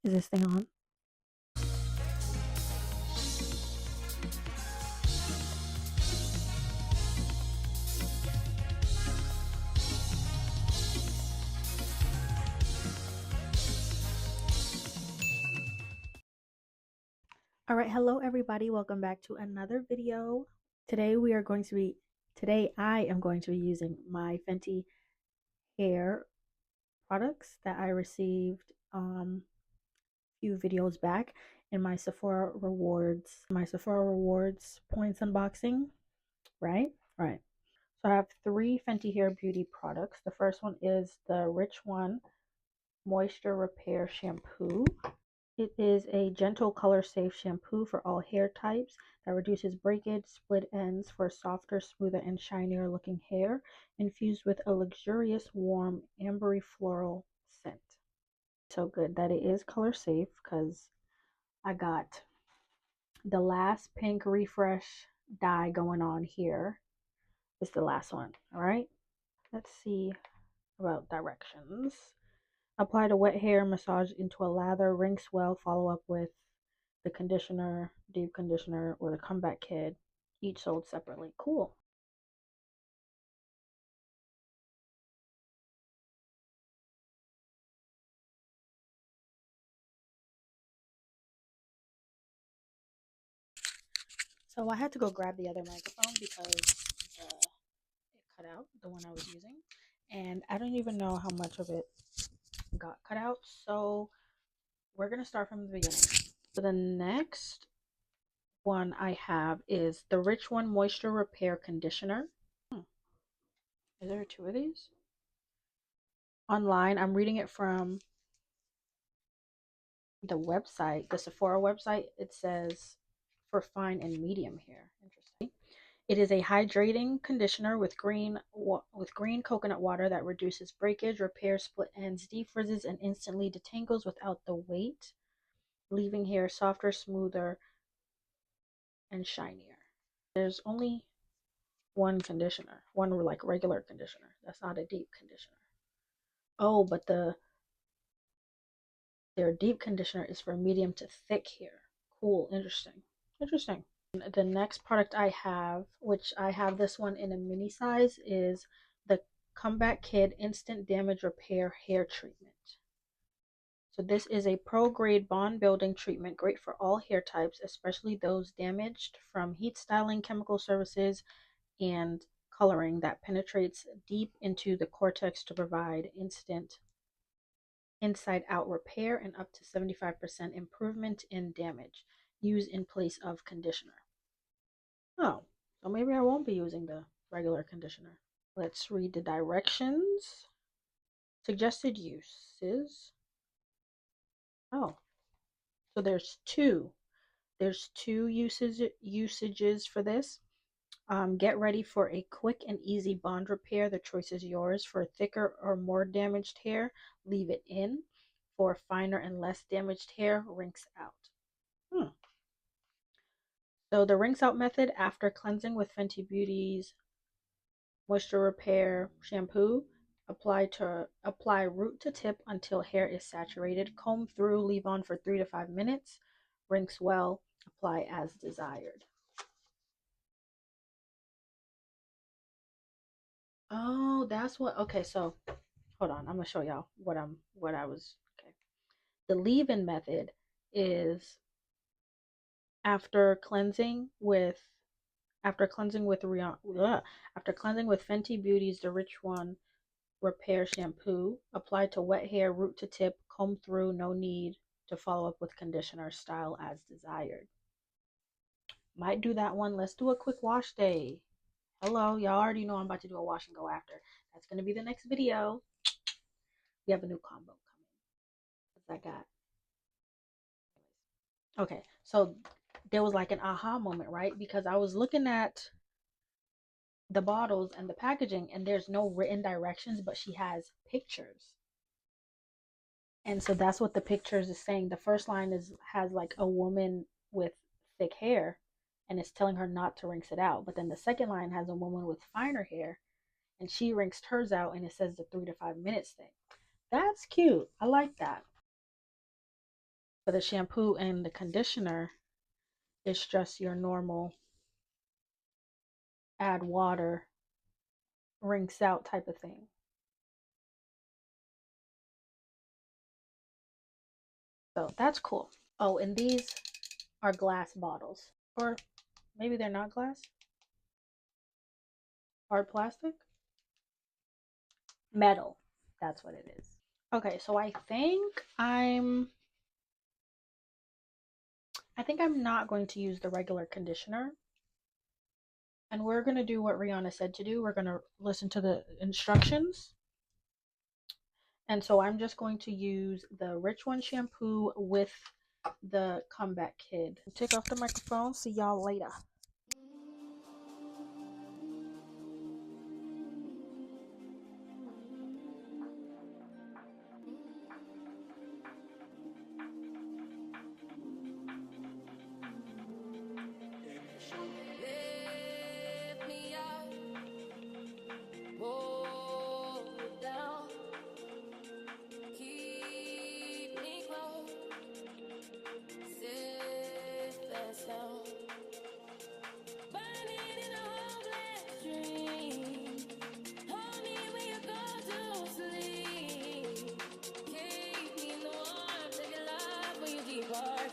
Is this thing on? All right, hello everybody. Welcome back to another video. Today I am going to be using my Fenty hair products that I received a few videos back in my Sephora Rewards points unboxing, right? Right. So I have 3 Fenty Hair Beauty products. The first one is the Rich One Moisture Repair Shampoo. It is a gentle color safe shampoo for all hair types that reduces breakage, split ends for softer, smoother, and shinier looking hair, infused with a luxurious, warm, ambery floral scent. So good that it is color safe because I got the last pink refresh dye going on here. It's the last one. All right, let's see about directions. Apply to wet hair, massage into a lather, rinse well, follow up with the conditioner, deep conditioner, or the comeback kit, each sold separately. Cool. So I had to go grab the other microphone because it cut out, the one I was using. And I don't even know how much of it got cut out. So we're going to start from the beginning. So the next one I have is the Rich One Moisture Repair Conditioner. Is there 2 of these? Online, I'm reading it from the website, the Sephora website. It says for fine and medium hair. Interesting. It is a hydrating conditioner with green coconut water that reduces breakage, repairs split ends, defrizzes, and instantly detangles without the weight, leaving hair softer, smoother, and shinier. There's only one conditioner, one like regular conditioner. That's not a deep conditioner. Oh, but their deep conditioner is for medium to thick hair. Cool, interesting. Interesting. The next product I have, which I have this one in a mini size, is the Comeback Kid Instant Damage Repair Hair Treatment. So this is a pro-grade bond building treatment, great for all hair types, especially those damaged from heat styling, chemical services, and coloring that penetrates deep into the cortex to provide instant inside out repair and up to 75% improvement in damage. Use in place of conditioner. Oh, so maybe I won't be using the regular conditioner. Let's read the directions. Suggested uses. Oh, so there's two. There's 2 usages for this. Get ready for a quick and easy bond repair. The choice is yours. For thicker or more damaged hair, leave it in. For finer and less damaged hair, rinse out. So the rinse out method: after cleansing with Fenty Beauty's Moisture Repair Shampoo, apply root to tip until hair is saturated. Comb through, leave on for 3 to 5 minutes. Rinse well, apply as desired. Oh, that's what. Okay, so hold on. I'm gonna show y'all what I was. Okay, the leave-in method is after cleansing with Rihanna, after cleansing with Fenty Beauty's The Rich One Repair Shampoo, apply to wet hair, root to tip, comb through. No need to follow up with conditioner. Style as desired. Might do that one. Let's do a quick wash day. Hello, y'all already know I'm about to do a wash and go after. That's gonna be the next video. We have a new combo coming. I got. Okay, so there was like an aha moment, right? Because I was looking at the bottles and the packaging, and there's no written directions, but she has pictures. And so that's what the pictures is saying. The first line has like a woman with thick hair, and it's telling her not to rinse it out. But then the second line has a woman with finer hair, and she rinsed hers out, and it says the 3 to 5 minutes thing. That's cute. I like that. For the shampoo and the conditioner, it's just your normal add water, rinse out type of thing. So that's cool. Oh, and these are glass bottles. Or maybe they're not glass. Hard plastic? Metal. That's what it is. Okay, so I think I'm not going to use the regular conditioner. And we're going to do what Rihanna said to do. We're going to listen to the instructions. And so I'm just going to use the Rich One shampoo with the Comeback Kid. Take off the microphone. See y'all later.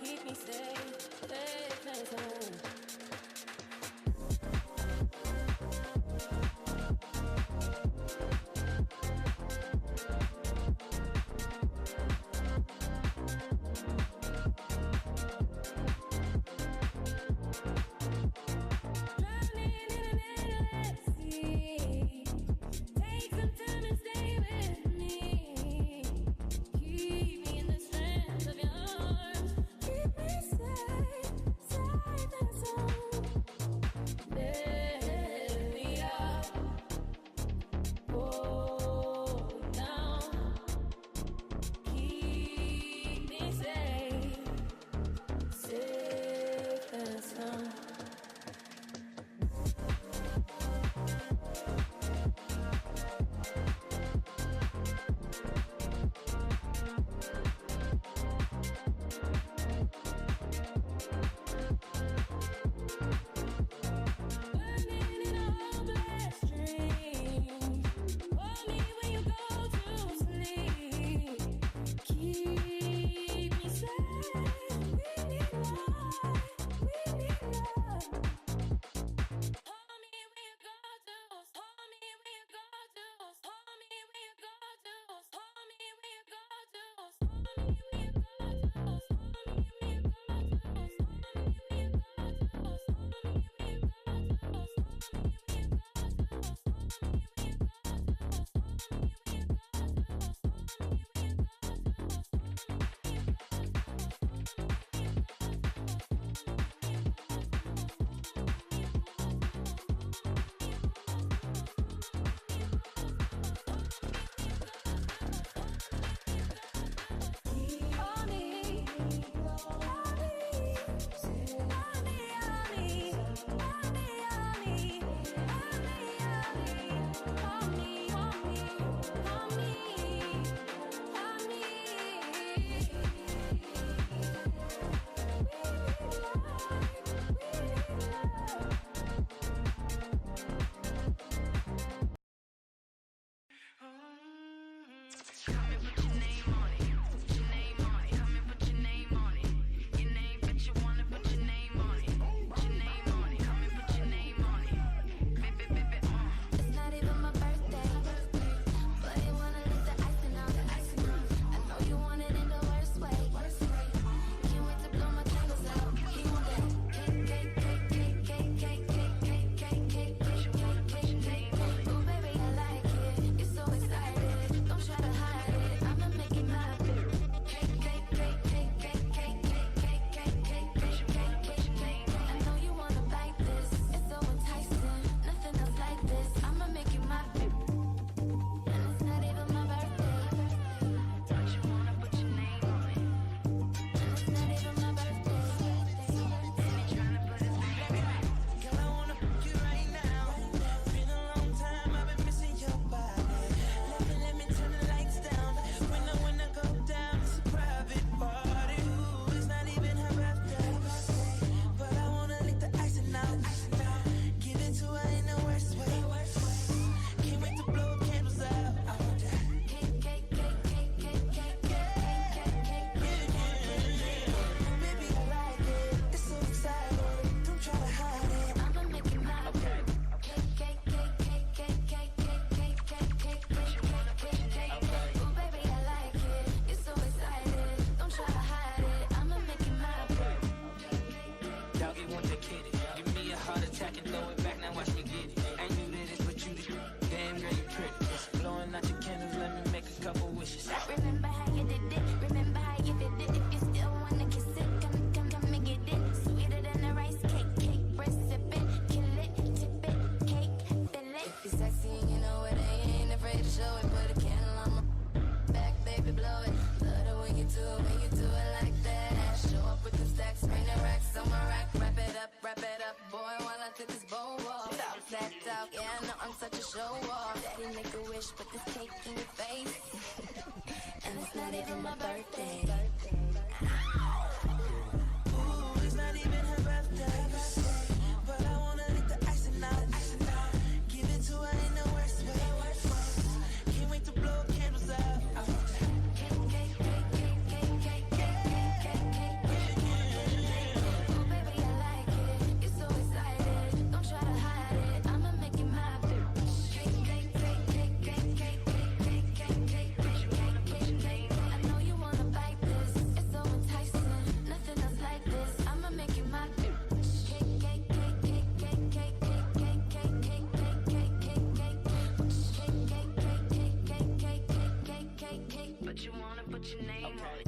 Keep me safe, safe, safe. Keep me safe, safe and sound. this cake in your face. And it's not even my birthday. Ooh, it's not even her birthday. But I wanna lick the icing out. Give it to her in the worst way. Can't wait to blow candles out. But you wanna put your name on it.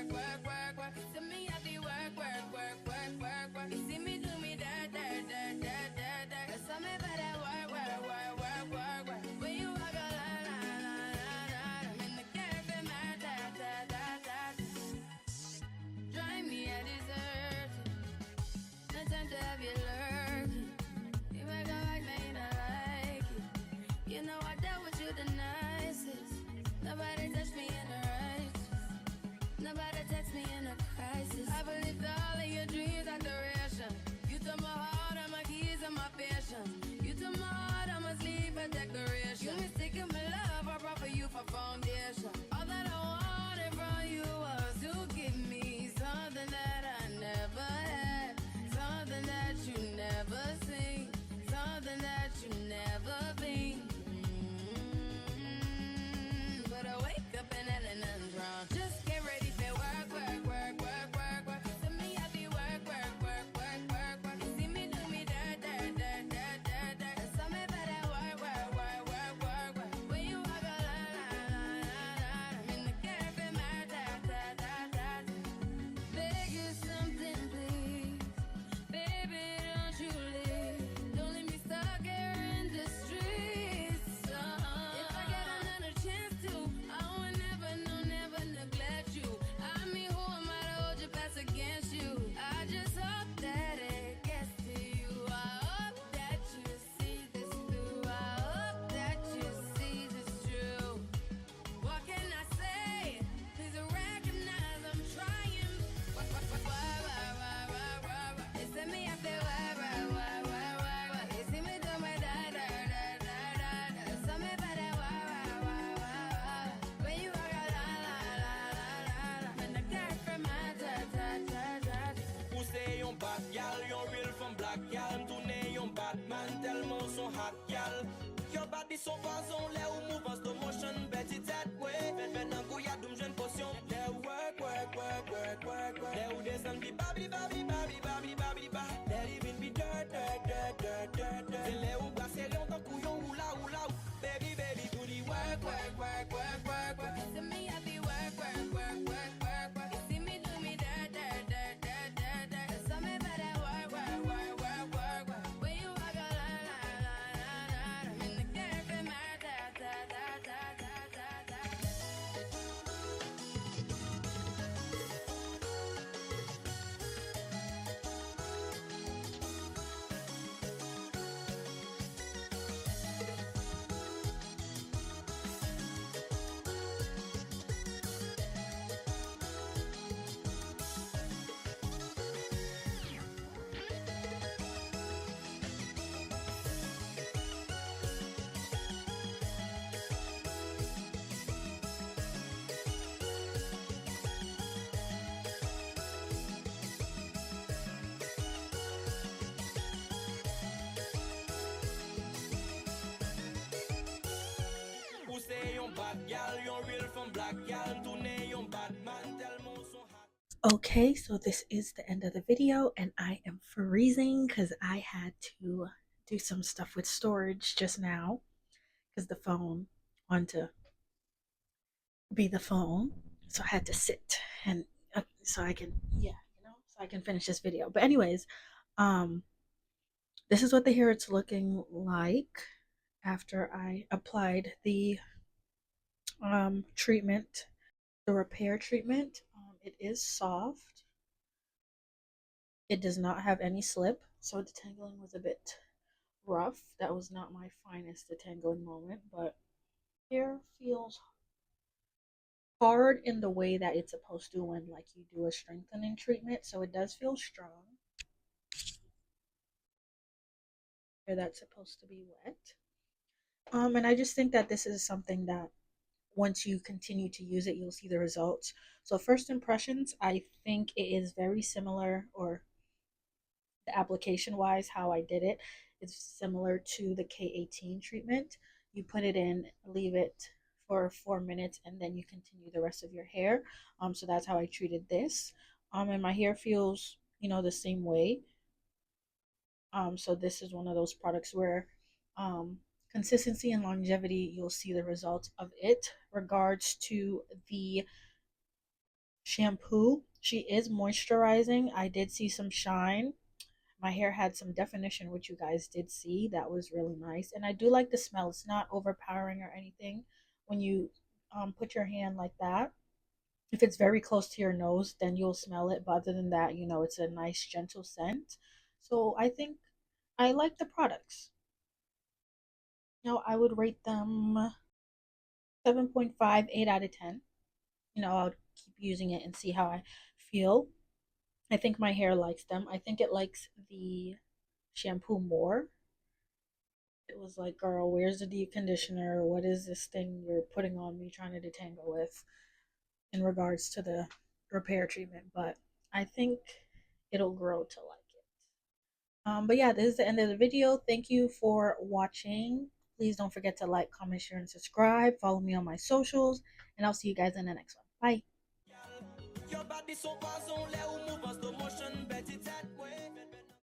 Work. Work. To me, I be work. You see me do me that. That's how me better work. When you walk a la. I'm in the cafe, my da. Drive me a dessert. No time to have you lurking. You make a like me, not like it. You know I dealt with you the nicest. Nobody touched me in the righteous. Nobody text me in a crisis. I believed all of your dreams are duration. You took my heart, all my keys, and my patience. You took my heart, I must leave a declaration. You mistaken my love, I brought for you for foundation. All that I wanted from you was to give me something that I never had, something that you never seen, something that you never been. But I wake up and nothing's wrong. Just get ready for work. To me, I be work. You see me do me that. So me better work. When you walk a la. I'm in the cafe, my da. Beg you something, please. Baby, don't you leave. Don't leave me stuck here in the streets. If I get another chance to, I will never neglect you. I mean, who am I to hold your past against you? I just hope that it gets to you. I hope that you see this through. I hope that you see this true. What can I say? Please recognize I'm trying. It's to me I feel you see me do my da. So me better when you walk a la. When the girl from my da. Ou se yon bad gal, yon real from black gal. M'tourne yon Batman, tellement son hot gal. Your body so façon, le ou move en slow motion, bet it that way. Ven nan gouya doum jwen potion. Le ou work. Le ou descend di babli ba. Let even be dirt. Se le ou glase yon tan kou yon oula ou. Baby, do the work. To me I be work. You see me do me that. So me better work. When you walk a la. I'm in the cafe, my da. Ou se yon bad gal, yon real from black gal. M'tourne yon Batman, tellement son hot. Okay, so this is the end of the video, and I am freezing because I had to do some stuff with storage just now because the phone wanted to be the phone. So I had to sit and so I can, yeah, so I can finish this video. But, anyways, um, this is what the hair it's looking like after I applied the treatment, the repair treatment. It is soft. It does not have any slip, so detangling was a bit rough. That was not my finest detangling moment, but hair feels hard in the way that it's supposed to when like you do a strengthening treatment, so it does feel strong. Hair that's supposed to be wet. And I just think that this is something that once you continue to use it, you'll see the results. So first impressions, I think it is very similar, or the application wise, how I did it is similar to the K18 treatment. You put it in, leave it for 4 minutes, and then you continue the rest of your hair. So that's how I treated this. And my hair feels, the same way. So this is one of those products where um, consistency and longevity, you'll see the results of it. Regards to the shampoo, she is moisturizing. I did see some shine. My hair had some definition, which you guys did see. That was really nice. And I do like the smell. It's not overpowering or anything when you put your hand like that. If it's very close to your nose, then you'll smell it. But other than that, it's a nice, gentle scent. So I think I like the products. I would rate them 7.5, 8 out of 10. I'll keep using it and see how I feel. I think my hair likes them. I think it likes the shampoo more. It was like, girl, where's the deep conditioner? What is this thing you're putting on me trying to detangle with in regards to the repair treatment? But I think it'll grow to like it. But yeah, this is the end of the video. Thank you for watching. Please don't forget to like, comment, share, and subscribe. Follow me on my socials, and I'll see you guys in the next one. Bye. Your body so fast, on let move slow motion.